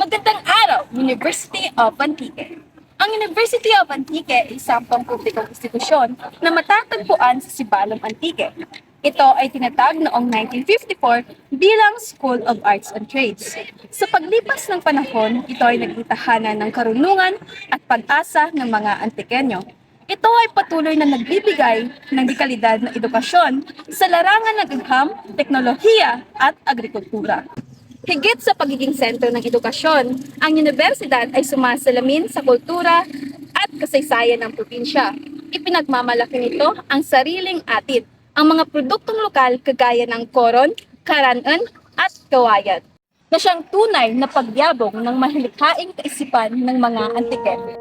Magandang araw, University of Antique. Ang University of Antique ay isang pampublikong institusyon na matatagpuan sa Sibalom, Antique. Ito ay tinatag noong 1954 bilang School of Arts and Trades. Sa paglipas ng panahon, ito ay nagtitahanan ng karunungan at pag-asa ng mga Antiqueño. Ito ay patuloy na nagbibigay ng dekalidad na edukasyon sa larangan ng agham, teknolohiya at agrikultura. Higit sa pagiging sentro ng edukasyon, ang universidad ay sumasalamin sa kultura at kasaysayan ng probinsya. Ipinagmamalaki nito ang sariling atin, ang mga produktong lokal kagaya ng koron, karanan at kawayan, na siyang tunay na pagyabong ng mahilikhaing kaisipan ng mga Antiqueño.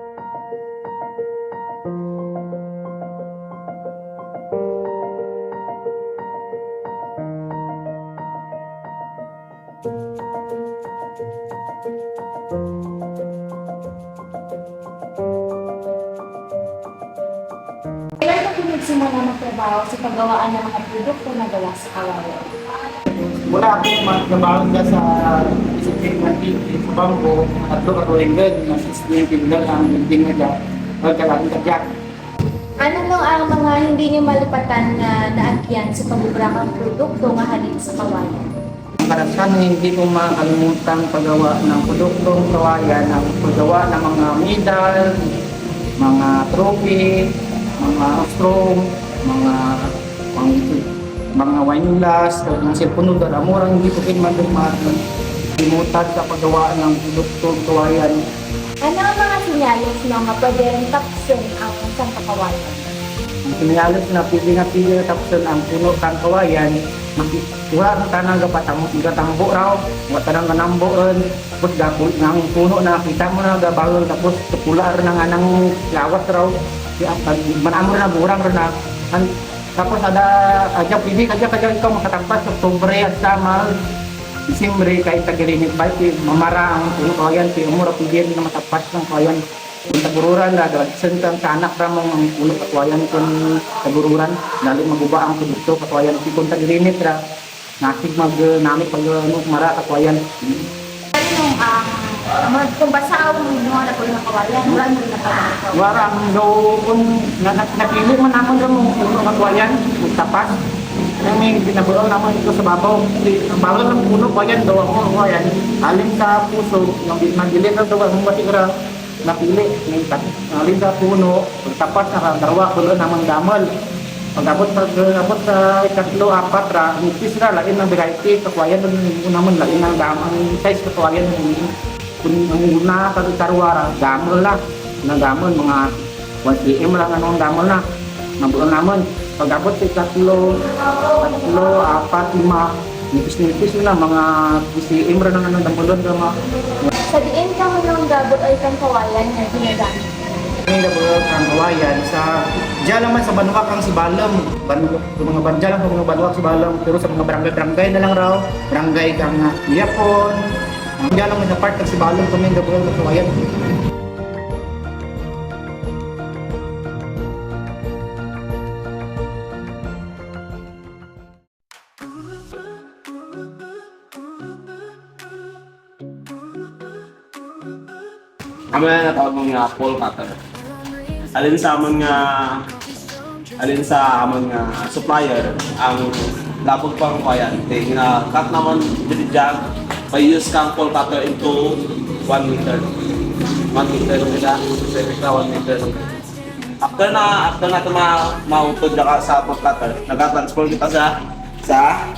Kailan ka pinagsimula magtrabaho sa paggawaan ng mga produkto na gawa sa kawayan? Mula ako magtrabaho ka sa isipin natin sa bangko at doon ako ringgit na sistem lang ang building nila magkalaking kadyak. Ano lang ang mga hindi niyo malipatan na naagyan sa pagbubrakang produkto nga halin sa kawayan? Ang karanasan na hindi ko makalimutan paggawa ng produktong kawayan, ang paggawa ng mga medal, mga trophy, mga strong, mga wine glass, mga cellphone doon, amurang hindi ko kalimutan sa paggawa ng produktong kawayan. Ano ang mga sinyalis na nga pwede rin tapsin ang isang kawayan? Ang sinayalos na pili tapos ang puno kang kawayan, makikuha ang tanang gatambo raw, tanang ganamboon, tapos gapul ng puno na kita mo na gabalon, tapos tupular ng anang lawas raw, manamor na burang rin na, tapos ada aja pili kaya ikaw makatagpas sa Oktubre at sama Disimbre kahit tagirinit ba mamara ang puno kawayan, kaya umura pili na matagpas ng kawayan. Kung tagururan na, sentang kanak ramong ang puno katwayan kung tagururan, lalo maguba ang produkto katwayan. Kung tagirinit ra, nasig namit pag mara katwayan. Kung basa ang mga na po ng kawayan, wala mo rin nakawala. Warang daw kung napili mo naman ng puno katwayan, tapas. Yung may binabulong naman ito sa babaw. Bago ng puno kawayan daw ang kawayan, alin sa puso, yung magilin na daw ang matigara. Napili ng alin sa puno, pagtapat na dalawa kulo namang damal. Pag-abot sa ikatlo, apat ra, nipis ra, lain ng variety, kakwayan ng naman, lain ng damang size kakwayan. Kung ang una, karwara, damal na, damal, mga 1 cm lang anong damal na, nabulang naman. Pag-abot sa ikatlo, apat, 5, nipis na, mga 1 cm ra ng damalon. Sa diin ka mo ng gabot ay kang kawayan na ginagamit. May nabulog ang kawayan sa diyan naman sa Banuak ang Sibalom. Mga banja lang sa mga Banuak Sibalom, pero sa mga barangay na lang raw, barangay kang Yapon. Diyan naman sa part ng Sibalom kami nabulog ang kawayan. Kami na natawag mo nga pole cutter. Alin sa amon nga supplier ang labog pang kawayan. Kaya cut naman dito dyan, may use kang pole cutter into 1 meter. 1 meter lang nila, specific na 1 meter lang. After na ito mautod na ka sa pole cutter, nag-transfer kita sa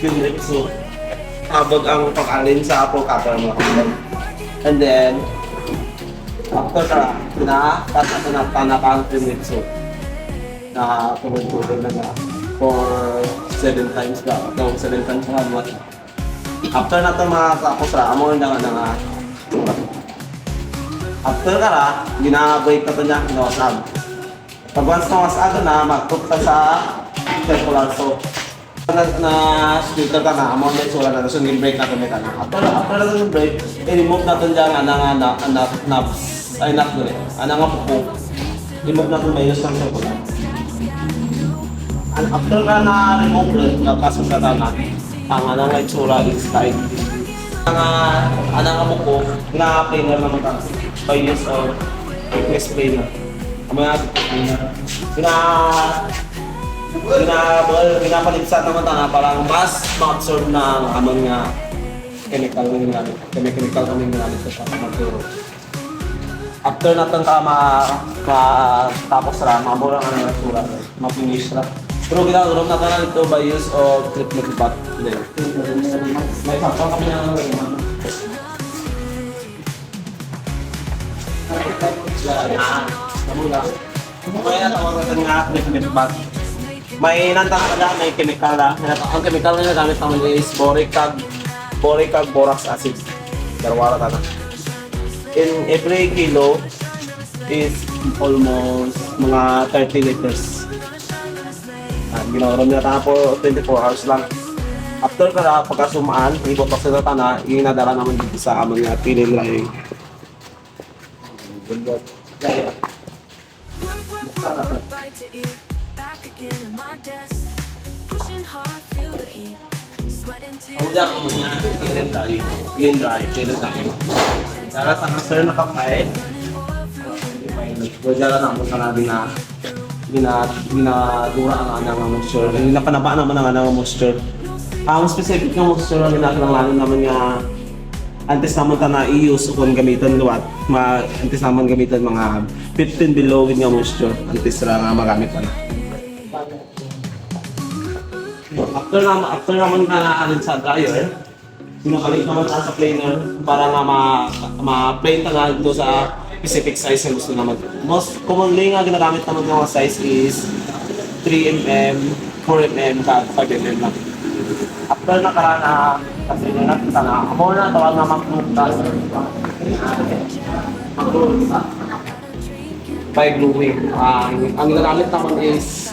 spindle. So, abog ang pag-alin sa pole cutter mo. And then, after na, cut na tanakang 3 minutes na tumutulog na for 7 times ka. No, 7 times na mo. After na ito matapos ra, amo na nga. After ka ra, gina-break ka ito niya, ginawasag. Pag once na wasag na, mag-cook ka sa circular soap. Na filter ka na, amo na isura na, so break na ito may ka na. After na ito break, i-remove na ito dyan naps. Ay, not good eh. Ano nga po, remove natin may use ng circular. And after ka na remove rin, nagkasasada na, ang nga itsura is tight. Anang amo ko, na-planer naman ka. By use of thickness planer. Ang mga planer. Pinapalipsat naman tayo para mas ma-absorb ng among nga chemical na ginamit. Chemical kami ginamit sa magturo. After natin ka tapos ra, mamura nga ng natura, ma-finish ra. Pero ginagawa natin na ito by use of treatment bath. May sapang kami ng kaya tawag natin nga treatment bath. May nantatala, may chemical na. Ang chemical na nagamit naman is boric borax acid. Darwara ka na. In every kilo is almost mga 30 liters. Ginawa nila tayo po 24 hours lang. After ka pagkasumaan, ibotok sila na, inadala naman dito sa aming piling drying. Ang diyan ko muna, piling drying. Sara sa sir na kapay. Wala na mo sa nabi na ginadura ang anang moisture. Hindi na panaba naman ang anang moisture. Ang specific na moisture na ginakailangan naman nga antes naman ta na i-use kung gamitan luwat. Antes naman gamitan mga 15 below nga moisture. Antes ra nga magamit na. After naman ka na sa dryer, sinabalik naman sa planer para nga ma-plain ta nga ito sa specific size na gusto naman. Most commonly nga ginagamit naman ng mga size is 3mm, 4mm, 5mm lang. After nakaraan na kasi nyo nakita na, ako na tawag na mag-glutas. By gluing. Ang ginagamit naman is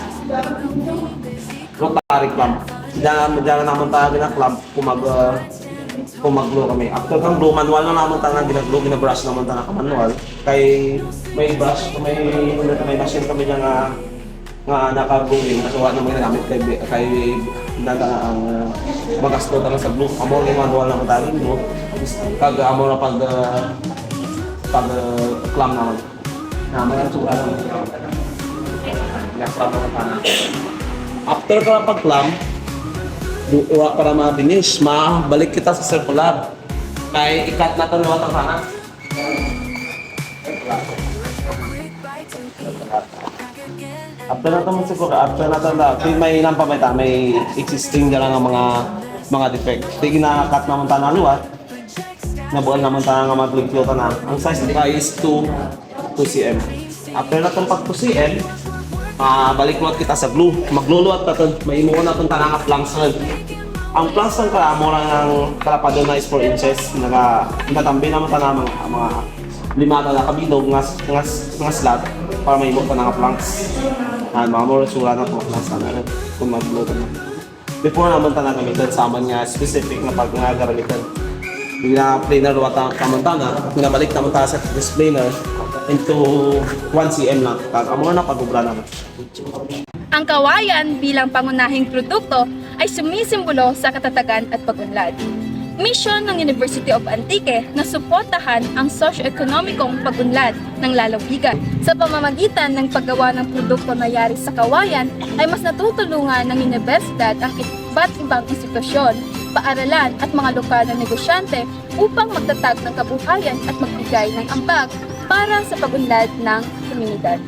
rotary clamp. Diyan naman tayo ginaklamp kung mag-glue kami. After kang glue, manual na naman tayo na ginag-glue, ginabrush naman tayo na manual. Kay may brush, may machine kami na nga naka-gluing. Kasi wala naman ginagamit kay nata ang magasto tayo sa glue. Amo yung manual naman tayo yung glue. Kag amo na pag-clamp naman. May natsura naman. Nag-clamp naman tayo. After ka na pag-clamp, para ma-finish, balik kita sa circular. Kaya ikat natin yung watang sana. After natin mo siguro, after natin may nampamita, may existing dyan ang mga defect. Hindi na-cut naman tayo na luwat. Nabuan naman tayo nga mag-liquid na. Ang size nila is 2 cm. After natin pag 2 cm, balik luwat kita sa glue. Magluluwat natin, may imuha natin tayo nga planks rin. Ang planks ng karamo ng karapado na is 4 inches. Natambi naman tayo mga 5 na kabilog nga slot para may imuha tayo nga planks. Mga more sura na po planks na rin kung mag-glue na. Before naman tayo gamitan sa aman nga specific na pag nga gamitan. Hindi na planer luwat kamantana, pinabalik naman tayo sa displaner into 1 cm lang. Amo na pag-ubra naman. Ang kawayan bilang pangunahing produkto ay sumisimbolo sa katatagan at pag-unlad. Mission ng University of Antique na suportahan ang socio-ekonomikong pag-unlad ng lalawigan. Sa pamamagitan ng paggawa ng produkto na yari sa kawayan ay mas natutulungan ng universidad ang iba't ibang institusyon, paaralan at mga lokal na negosyante upang magtatag ng kabuhayan at magbigay ng ambag para sa pag-unlad ng komunidad.